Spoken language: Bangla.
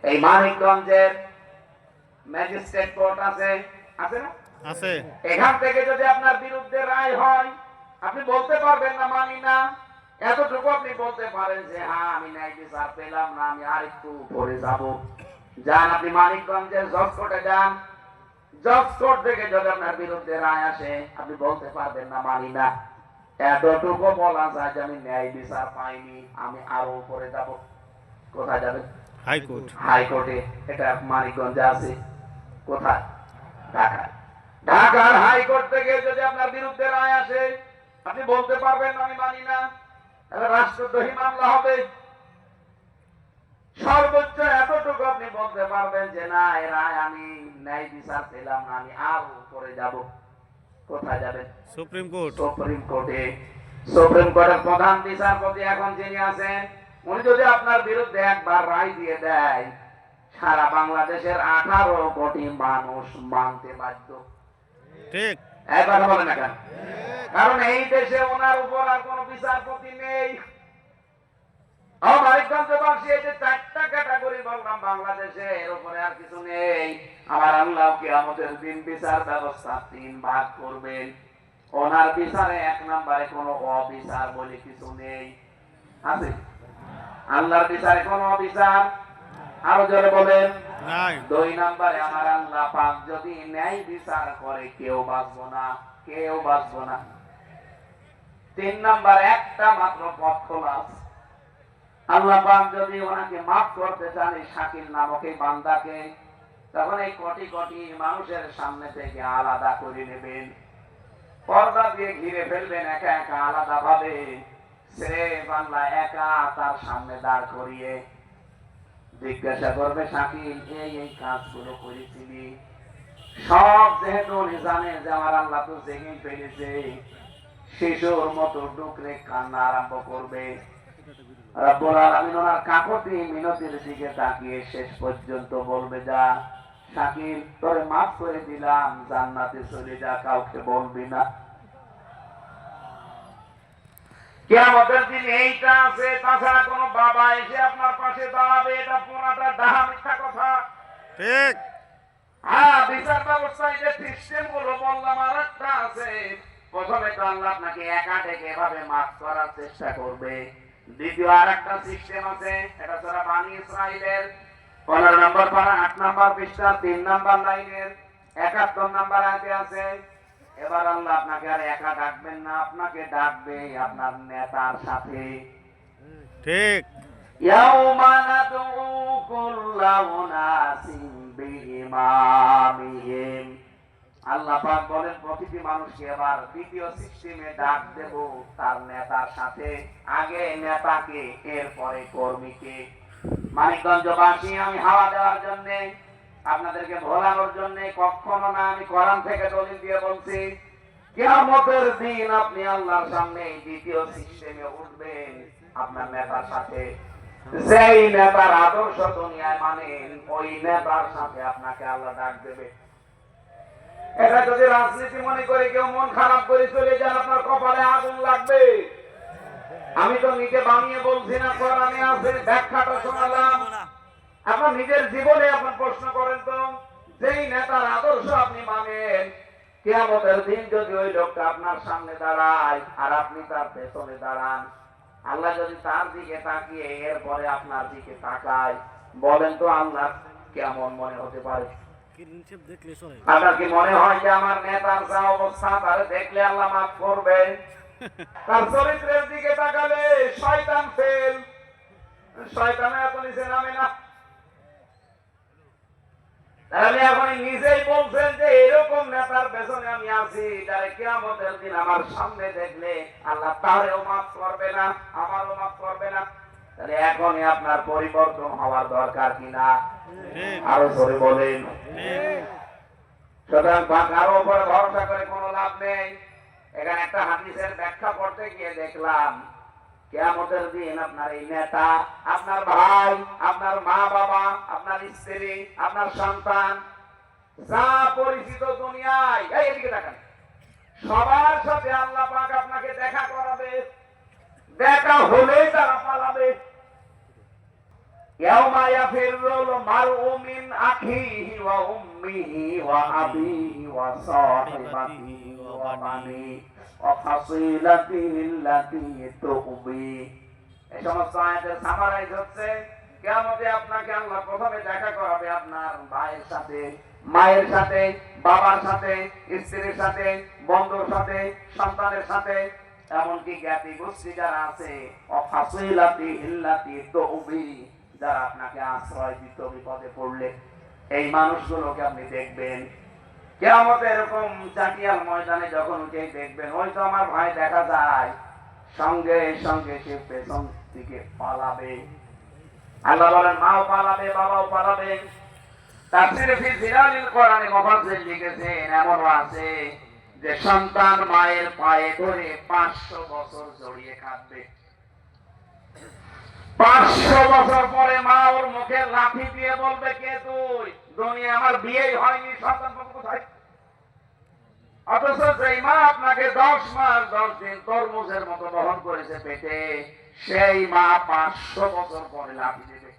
এই মানিকগঞ্জের ম্যাজিস্ট্রেট কোর্ট আছে, আছে না? আছে। এখান থেকে যদি আপনার বিরুদ্ধে রায় হয়, আপনি বলতে পারবেন না মানি না। এতটুকু আপনি বলতে পারেন যে হ্যাঁ আমি ন্যায় বিচার পেলাম না, আমি আর একটু উপরে যাব। যান আপনি মানিকগঞ্জের জজ কোর্টে যান। জজ কোর্ট থেকে যদি আপনার বিরুদ্ধে রায় আসে, আপনি বলতে পারবেন না মানি না। এতটুকু বলা যায় যে আমি ন্যায় বিচার পাইনি, আমি আরো উপরে যাব। কোথায় যাবেন? হাইকোর্ট। হাইকোর্টে। এটা মানিকগঞ্জে আছে। কোথায়? ঢাকা। ঢাকার হাইকোর্ট থেকে যদি আপনার বিরুদ্ধে রায় আসে, আপনি বলতে পারবেন না আমি মানি না, তাহলে রাষ্ট্রদ্রোহী মামলা হবে। সর্বোচ্চ এতটুকু আপনি বলতে পারবেন যে না এ রায় আমি ন্যায় বিচার পেলাম না, আমি আরো উপরে যাব। কোথায় যাবেন? Supreme court. সুপ্রিম কোর্টে। সুপ্রিম কোর্টের প্রধান বিচারপতি এখন যিনি আছেন, উনি যদি আপনার বিরুদ্ধে একবার রায় দিয়ে দেয়, সারা বাংলাদেশের 18 কোটি মানুষ মানতে বাধ্য। ঠিক। একবার বলেন না কেন? কারণ এই দেশে ওনার উপর আর কোন বিচারপতি নেই। মানিকগঞ্জবাসী এই যে 4টা ক্যাটাগরি বললাম বাংলাদেশে, এর উপরে আর কিছু নেই। আমার আল্লাহ কিয়ামতের দিন বিচার ব্যবস্থা 3 ভাগ করবেন। ওনার বিচারে 1 নম্বরে কোনো অবিচার বলে কিছু নেই, আছে? আল্লাহর বিচারে কোনো অবিচার, আরো জোরে বলেন, নাই। 2 নম্বরে আমার আল্লাহ পাক যদি ন্যায় বিচার করে কেউ বাঁচবো না, কেউ বাঁচবো না। 3 নম্বর একটা মাত্র পথ খোলা আছে। আল্লাহ পাক যদি ওনাকে মাফ করতে চান এই শাকিল নামক এই বান্দাকে, তখন এই কোটি কোটি মানুষের সামনে থেকে আলাদা করে নেবেন, পর্দা দিয়ে ঘিরে ফেলবেন একা একা আলাদা ভাবে। সে বাংলা একা তার সামনে দাঁড় করিয়ে জিজ্ঞাসা করবে শাকিল এই এই কাজগুলো করেছিলি? সব যেহেতু উনি জানে যে আমার আল্লাহ তো জেগে ফেলেছে, শিশুর মতো ডুকরে কান্না আরম্ভ করবে। রব্বুল আলামিন ওনার কাকতি মিনতির দিকে তাকিয়ে শেষ পর্যন্ত বলবে যা শাকিল তোরে মাফ করে দিলাম, জান্নাতে চলে যা, কাউকে বলবি না। কিয়ামতের দিন এইটা আছে, তাছাড়া কোন বাবা এসে আপনার পাশে দাঁড়াবে এটা পুরাটা ডাহা মিথ্যা কথা। ঠিক। হ্যাঁ, বিচার ব্যবস্থায় যে সিস্টেম গুলো বললাম আর একটা আছে। প্রথমে তো আল্লাহ আপনাকে একা ডেকে এভাবে মাফ করার চেষ্টা করবে। দ্বিতীয় আর একটা সিস্টেম আছে, এটা সূরা বানী ইসরাঈলের 15 নম্বর পারা 8 নম্বর পৃষ্ঠা 3 নম্বর লাইনের 71 নম্বর আয়াতে আছে। এবার আল্লাহ আপনাকে আর একা ডাকবেন না, আপনাকে ডাকবে আপনার নেতার সাথে। ঠিক। ইয়াউমা নাদউ কুল্লা উনাসিন বিইমামিহিম। আল্লাহ পাক বলেন প্রতিটি মানুষকে এবার দ্বিতীয় সিস্টেমে ডাক দেব তার নেতার সাথে। আগে নেতাকে, এরপরে কর্মীকে। মানিকগঞ্জবাসী আমি হাওয়া দেওয়ার জন্য, আপনাদেরকে ভোলানোর জন্য কখনো না, আমি কোরআন থেকে দলিল দিয়ে বলছি। কিয়ামতের দিন আপনি আল্লাহর সামনে দ্বিতীয় সিস্টেমে উঠবেন আপনার নেতার সাথে। যেই নেতার আদর্শ দুনিয়ায় মানেন, ওই নেতার সাথে আপনাকে আল্লাহ ডাক দেবে। এটা যদি রাজনীতি মনে করে কেউ মন খারাপ করে চলে যান, আপনার কপালে আগুন লাগবে। আমি তো নিজে বানিয়ে বলছি না, কোরআনে আছে, ব্যাখ্যাটা শোনালাম। আপনার নিজের জীবনে আপনার প্রশ্ন করেন তো, যেই নেতার আদর্শ আপনি মানেন, কিয়ামতের দিন যদি ওই লোকটা আপনার সামনে দাঁড়ায় আর আপনি তার পেছনে দাঁড়ান, আল্লাহ যদি তার দিকে তাকিয়ে এরপরে আপনার দিকে তাকায়, বলেন তো আল্লাহ কেমন মনে হতে পারে? আপনার কি মনে হয় যে আমার নেতার যা অবস্থা, তারে দেখলে আল্লাহ মাফ করবে? তার চরিত্রের দিকে তাকালে শয়তান ফেল, শয়তানে এত নিচে নামে না। তাহলে এখন নিজেই বলছেন যে এরকম নেতার পেছনে আমি আছি, যারা কিয়ামতের দিন আমার সামনে দেখলে আল্লাহ তারেও মাফ করবে না, আমারও মাফ করবে না। তাহলে এখনই আপনার পরিবর্তন হওয়ার দরকার কিনা? আরো জোরে বলেন। সুতরাং কারো উপরে ভরসা করে কোনো লাভ নেই। এখানে একটা হাদিসের ব্যাখ্যা করতে গিয়ে দেখলাম, কিয়ামতের দিন আপনার এই নেতা, আপনার ভাই, আপনার মা বাবা, আপনার স্ত্রী, আপনার সন্তান, যা পরিচিত দুনিয়ায়, এইদিকে দেখেন, সবার সাথে আল্লাহ পাক আপনাকে দেখা করাবে। দেখা হলেই তারা পালাবে। ইয়াউমা ইয়াফিরুল মারউ মিন আখিহি ওয়া উম্মিহি ওয়া আবিহি ওয়া সাহিবাতিহি ওয়া বানিহি ওয়া ফাসিলাতিহি আল্লাতী তুবি। এই সমস্ত আয়াতের সামারাইজ হচ্ছে কিয়ামতে আপনাকে আল্লাহ প্রথমে দেখা করাবে আপনার ভাইয়ের সাথে, মায়ের সাথে, বাবার সাথে, স্ত্রীর সাথে, বন্ধুর সাথে, সন্তানের সাথে, এমনকি জ্ঞাতি গোষ্ঠী যারা আছে, অফাসিলাতিহি আল্লাতী তুবি, যারা আপনাকে আশ্রয় দিত বিপদে পড়লে, এই মানুষগুলোকে আপনি দেখবেন। কিয়ামতে এরকম চাটিয়াল ময়দানে যখন উঠে দেখবেন, ওই তো আমার ভাই দেখা যায়, সঙ্গে সঙ্গে সে পেছন দিকে পালাবে। আল্লাহ বলেন মাও পালাবে, বাবাও পালাবে। তাফসীরে ফি জিলালিল কোরআনে মুফাসসির লিখেছেন এমনও আছে যে সন্তান মায়ের পায়ে ধরে 500 বছর জড়িয়ে কাঁদবে। 500 বছর পরে মা ওর মুখে লাঠি দিয়ে বলবে, কে তুই? দুনিয়া আমার বিয়েই হয়নি, সন্তান পাবো কোথায়? অথচ সেই মা আপনাকে 10 মাস 10 দিন তরমুজের মতো বহন করেছে পেটে, সেই মা 500 বছর পরে লাঠি দেবে।